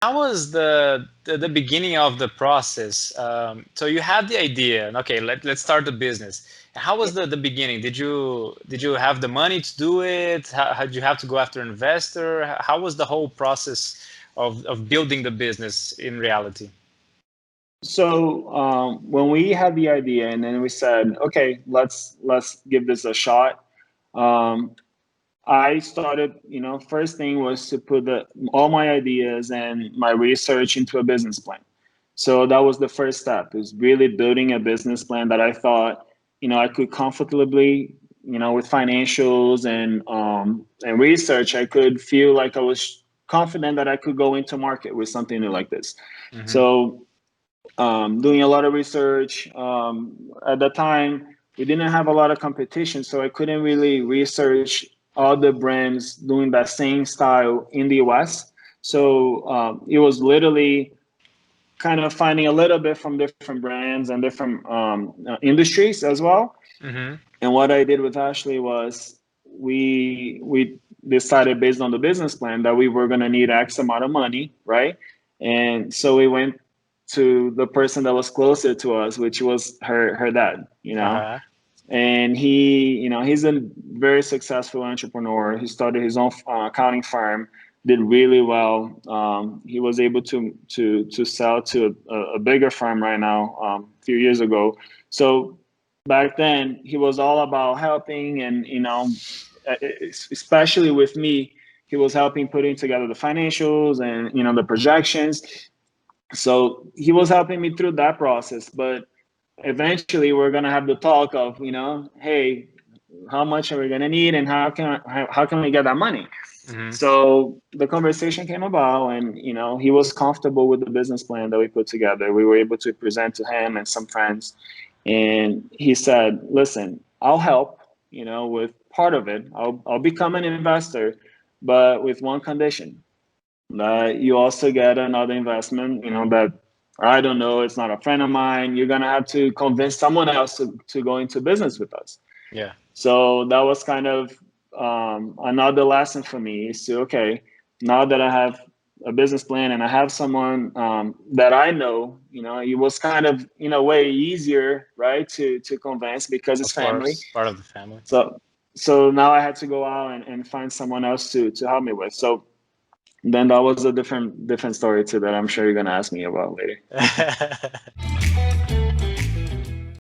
How was the beginning of the process? So you had the idea, and okay, let's start the business. How was the beginning? Did you have the money to do it? How did you have to go after an investor? How was the whole process of building the business in reality? So when we had the idea, and then we said, okay, let's give this a shot. Um, I started, first thing was to put all my ideas and my research into a business plan. So that was the first step, is really building a business plan that I thought, I could comfortably, with financials and research, I could feel like I was confident that I could go into market with something new like this. Hmm. So doing a lot of research. At the time, we didn't have a lot of competition, so I couldn't really research other brands doing that same style in the US. So it was literally kind of finding a little bit from different brands and different industries as well. Hmm. And what I did with Ashley was we decided based on the business plan that we were going to need X amount of money, right? And so we went to the person that was closer to us, which was her dad, Uh-huh. and he's a very successful entrepreneur. He started his own accounting firm, did really well. He was able to sell to a bigger firm right now a few years ago. So back then he was all about helping, and especially with me, he was helping putting together the financials and the projections. So he was helping me through that process. But eventually we're going to have the talk of, hey, how much are we going to need, and how can we get that money? Hmm. So the conversation came about, and he was comfortable with the business plan that we put together. We were able to present to him and some friends, and he said, listen, I'll help, with part of it. I'll become an investor, but with one condition, that you also get another investment, that I don't know, it's not a friend of mine. You're gonna have to convince someone else to go into business with us. Yeah, So that was kind of another lesson for me, is to, okay, now that I have a business plan and I have someone that I know, it was kind of in a way easier, right, to convince because it's of family. course, part of the family. So so now I had to go out and find someone else to help me with. So then that was a different story too that I'm sure you're gonna ask me about later.